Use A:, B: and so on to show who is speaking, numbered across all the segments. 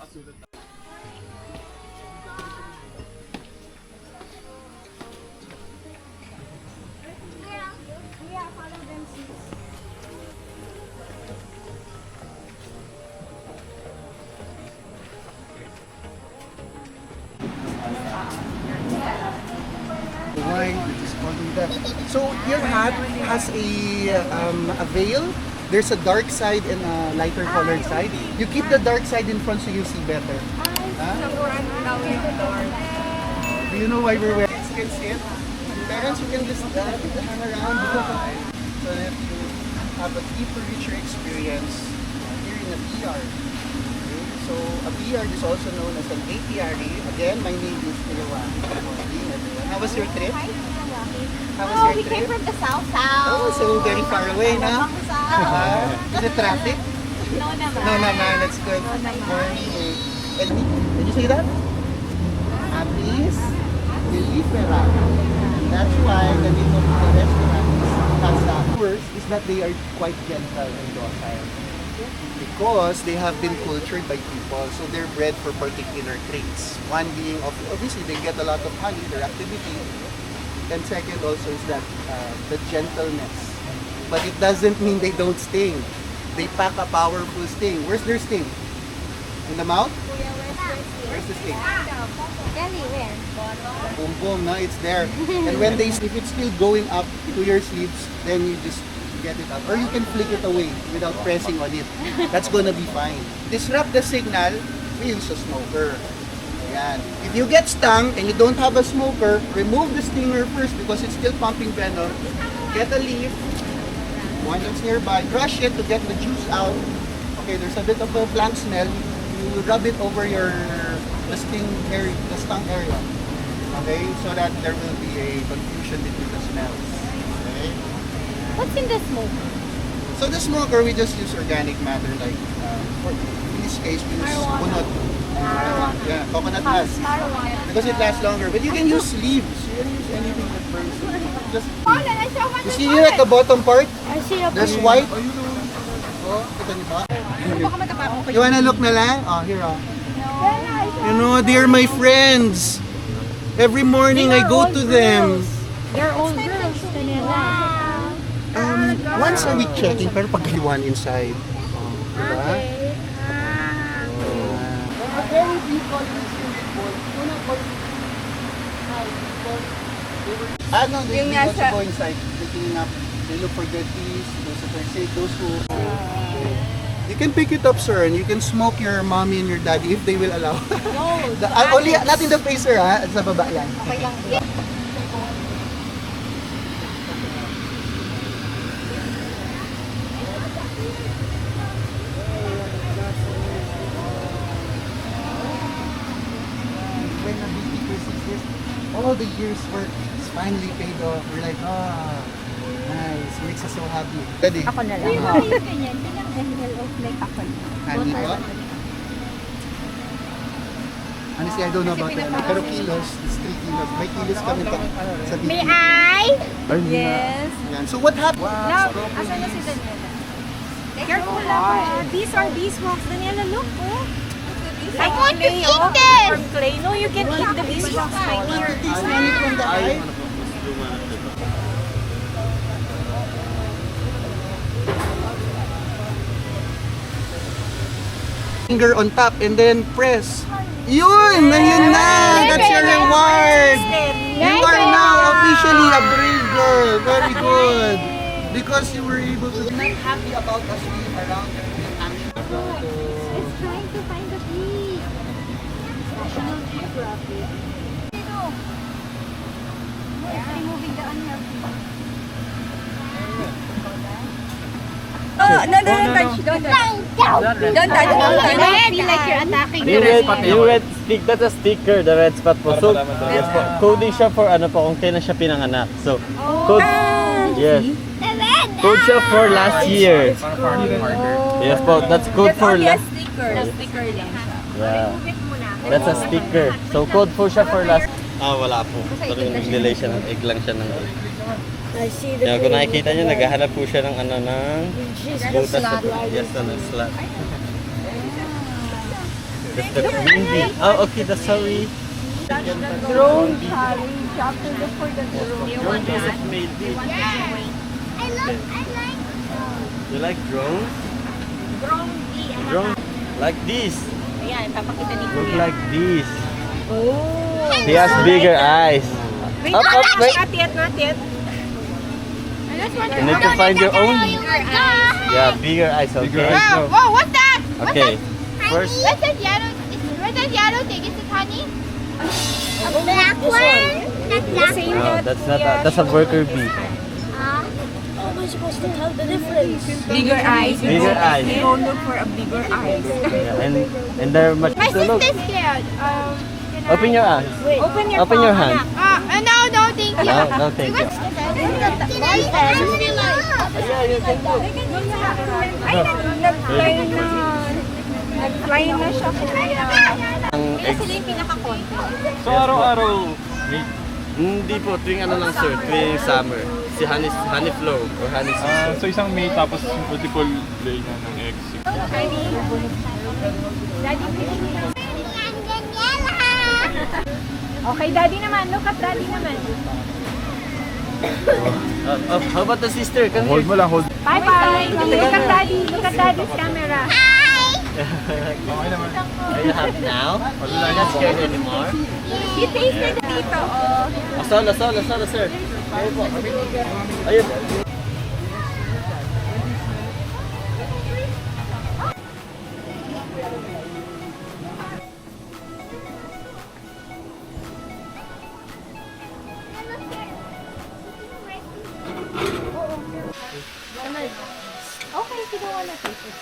A: So your hat has a veil. There's a dark side and a lighter colored side. You keep the dark side in front so you see better. Do you know why we're wearing? You can sit. Parents, you can just hang around so that you have a deeper, richer experience here in Apiary. Okay? So Apiary is also known as an apiary. Again, my name is Stereomicroscope. How was your trip?
B: We came from the south.
A: Oh, so very far away, no? Is it traffic?
B: No naman.
A: No naman, that's good. Morning. Did you say that? Wacky Bee Mellifera. That's why the name of the restaurant is Casa. First is that they are quite gentle and docile. Because they have been cultured by people, so they're bred for particular traits. One being, obviously, they get a lot of honey, their activity. And second also is that the gentleness. But it doesn't mean they don't sting. They pack a powerful sting. Where's their sting? In the mouth? Where's the sting?
B: Belly, where?
A: Boom, boom, no, it's there. And when if it's still going up to your sleeves, then you just get it up. Or you can flick it away without pressing on it. That's gonna be fine. Disrupt the signal, we use a smoker. Ayan. If you get stung and you don't have a smoker, remove the stinger first because it's still pumping venom. Get a leaf, one that's nearby, crush it to get the juice out. Okay, there's a bit of a plant smell. You rub it over the stung area. Okay, so that there will be a confusion between the smells. Okay.
B: What's in the smoker?
A: So the smoker, we just use organic matter like, in this case, we use coconut. Yeah, coconut husk. Because it lasts longer. But you can use leaves. You can use anything that burns. Just, you see here at the bottom part? There's white. Oh, ito niyo ba? You wanna look na lang? Oh, here oh. You know, they're my friends. Every morning I go to them.
B: They're all girls.
A: Once a week checking, pero pagkaliwan inside. Oh, diba? Very big colony swimming pool. No, they also go inside. They clean up. They look for dead bees. Those that are sick. Those who... You can pick it up, sir, and you can smoke your mommy and your daddy if they will allow. No, only not in the face, sir, ha? Sa baba yan.
B: Okay lang.
A: All the years' work is finally paid off. We're like, nice. Makes us so happy. Ready?
B: Ako na lang. Yung ganyan, pinang of like ako.
A: Honey po? Honestly, I don't know about that. Pero kilos, it's 3 kilos. May kilos kami sa bee.
B: May I? Yes.
A: Yan. So what happened?
B: Love, asan na si Daniela? Careful lang. These are beeswax. Daniela, look oh. I want to eat this! From clay. No, you can eat the beeswax right here.
A: It's coming from the eye. Finger on top and then press. Yun! Ayun na! That's your reward! You are now officially a brave girl. Very good. Because you were able to be happy about us being around your action.
B: It's trying to find the bee. National Geographic. It's removing the unhealthy.
C: Oh, no, don't touch. Don't feel like you're attacking
D: Yung red stick, that's a sticker, the red spot po. So, yes po, coding siya for ano po, kung kailan siya pinanganak. So, code, yes. Code siya for last year. Yes po, that's code for last.
C: sticker lang siya.
D: Yeah. That's a sticker. So, code po siya for last. Wala po. Pero nag-delay siya ng egg lang siya ng egg.
B: I see the
D: Kung nakikita niyo, naghahanap po siya ng ano ng butas. Yes, na slot. That's the queen bee. Oh, okay, that's how we...
C: Drone challenge. You have to look for the drone.
D: Drone is a male bee.
E: I like
D: You like drones?
B: Drone bee.
D: Drone? Like this.
B: Ayan, papakita ni
D: Look
B: Kuya.
D: like this.
B: Oh.
D: He has bigger eyes.
B: Wait,
D: Up, up, wait.
B: not yet, not yet.
D: You need to find your own. Yeah, bigger eyes, okay?
E: Whoa, what's that?
D: Okay. First,
E: What's that yellow? What's that yellow thing? Is it honey? A black one? That black
B: Same
D: no,
B: that
D: that's not
B: Kuya.
D: a, that's a worker bee.
E: How am I supposed to tell the difference?
B: Bigger eyes.
D: Bigger eyes.
B: You don't look for a bigger eyes.
D: Yeah, and they're much
E: My
D: to look.
E: sister's scared.
D: Open your eyes.
B: Open your
D: Open
B: palm,
D: your hand.
B: anak.
E: No, thank you.
D: No, no, thank you.
E: Yeah, you can do.
B: Ay, nag-fly na. Nag-fly na siya, Kuya.
D: Ang eggs.
B: Sila yung pinaka-konti.
F: So araw-araw,
D: Hindi po, tuwing ano lang sir, tuwing summer. Si honey flow or honey season.
F: so isang May tapos multiple lay na ng eggs.
B: Okay, daddy naman. Look at daddy naman.
D: How about the sister? Come
F: Hold
D: here.
F: mo lang, hold.
B: Bye-bye. Look at daddy. Look at daddy's camera.
F: Okay naman.
D: Are you happy now? Are you not scared anymore?
B: You tasted dito, oh.
D: Asal, sir. Ayun po. Ayun.
B: Okay, if you don't wanna taste it,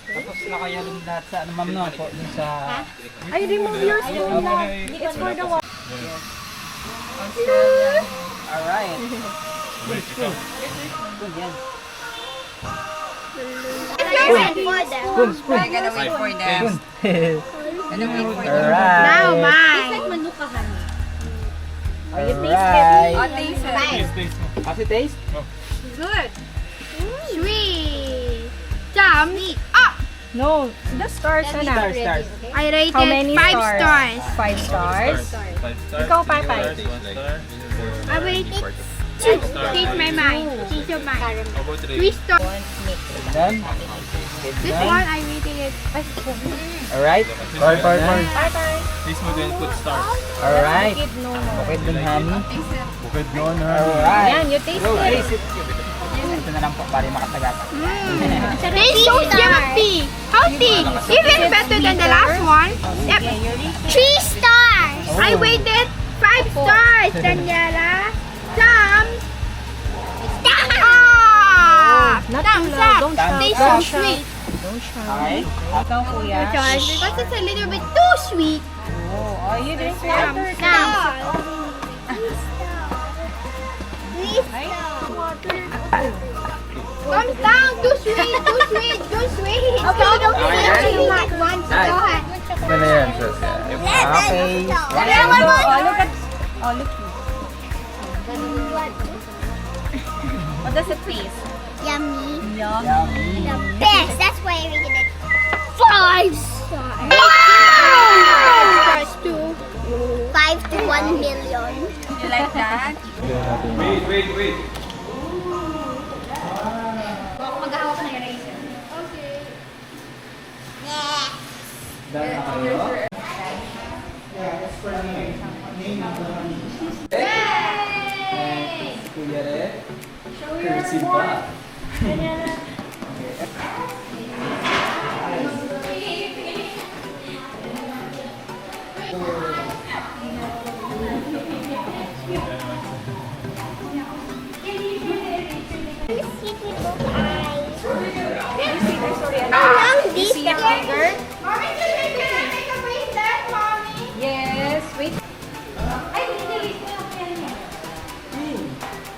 G: Tapos nakayalong lahat sa ano ma'am no po dun sa
B: I remove your spoon lang. It's for the water.
G: alright.
E: Spoon.
G: I'm gonna wait for them. Gonna wait for them.
E: Now
G: Alright.
E: mine.
B: Oh, you taste it.
G: Alright.
B: Taste it.
F: Taste, taste mo.
G: How's it taste?
B: Good.
E: Sweet. Jam.
B: No, the stars na na.
G: Stars.
E: I rated
B: How many
E: 5
B: stars?
E: stars.
B: 5 stars.
F: 5 stars.
B: Ikaw, Pai-Pai.
F: 1 star.
E: I rated 2. Change my mind. Change your mind.
F: How about
E: 3
F: 3?
E: stars.
G: Done?
E: This one I rated it.
G: Alright. Par.
B: Bye-bye.
F: Taste mo din, put stars.
G: Alright.
B: Kid, no.
G: Bukid dun honey.
F: Bukid nun ha.
G: Alright.
B: Yan, you taste
G: Go,
B: it.
G: taste it. Ito na lang po para makatagat.
E: Tastes so yummy. Healthy. Even better than the last one. Yep. 3 stars. I rated 5 stars, Daniela. Thumbs.
B: Not
E: Thumbs
B: too loud.
E: up.
B: Don't shout.
E: Tastes so
B: Don't shout.
E: sweet.
B: Don't shout.
G: Okay.
B: Ikaw, Kuya.
E: Because it's a little bit too sweet.
B: Oh, you drink water.
E: Thumbs down. Too sweet. Too sweet. Too sweet. Okay, don't feel too much. One star.
G: Ito na yan, sus. Okay.
B: Oh, look at. Oh, look. What does it taste?
E: Yummy.
G: Yummy.
E: The best. That's why I rated it 5 stars. Stars to 5 to 1 million.
B: You like that?
F: Wait.
E: Maghahawak na yung eraser. Okay. Yeah.
G: Done na kayo. Kuya rin. Curtsy pa.
E: These
B: See your finger?
E: Mommy, can I make a bracelet, Mommy?
B: Yes. Wait.
E: I need to read my pen.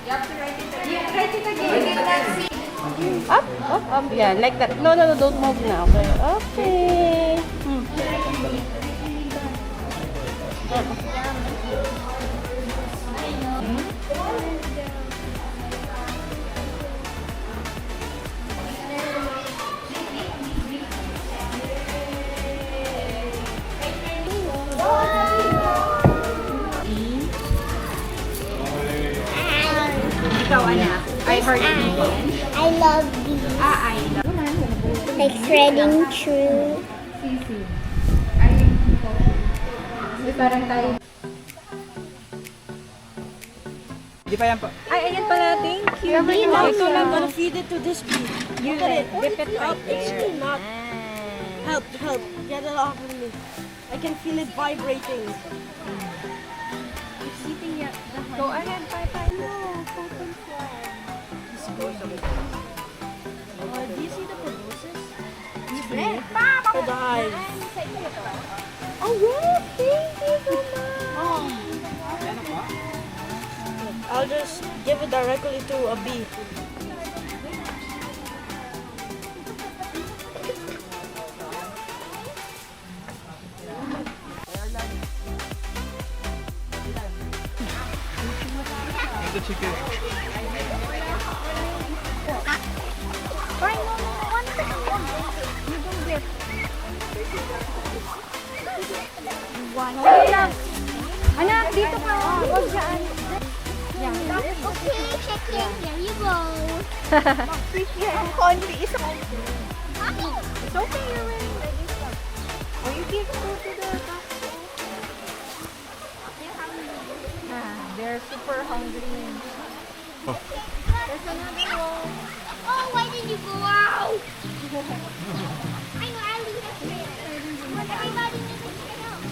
B: You have to write it again. Yeah, write it again. Up. Yeah, like that. No, don't move now. Okay.
E: I love these. Like threading through.
G: Hindi pa yan po.
B: Ay, ayan pala. Thank you. Ito lang. Gonna feed it to this bee. You dip it right there.
H: Not help. Get it off of me. I can feel it vibrating.
B: It's eating the honey. Go ahead, Pai. No, open
H: Do you see the proboscis?
B: Red.
H: For the eyes.
E: Oh, yeah. Thank you so much.
H: I'll just give it directly to a bee.
F: The chicken.
B: Anak, dito ka. Huwag dyan.
E: Okay, chicken. Here you go.
B: Ang konti. It's okay, you're wearing this stuff. Oh, you can go to the box. They're super hungry. There's another one.
E: Oh, why did you go out? I know, I'll leave it here. But everybody needs to get out.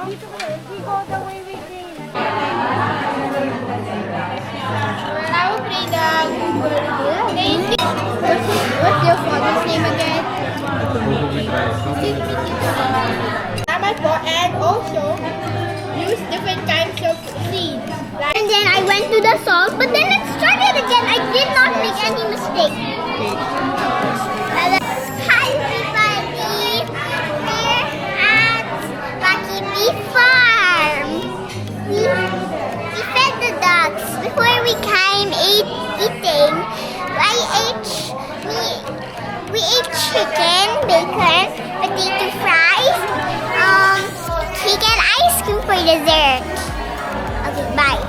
B: Dito ka. If we go the way we came.
E: I will play the what's your father's name again? And also use different kinds of seeds. And then I went to the salt, but then it started again. I did not make any mistake. Hi everybody, we're at Wacky Bee Farm. We fed the ducks before we came eating. We ate chicken, bacon, potato fries, cake and ice cream for dessert. Okay, bye.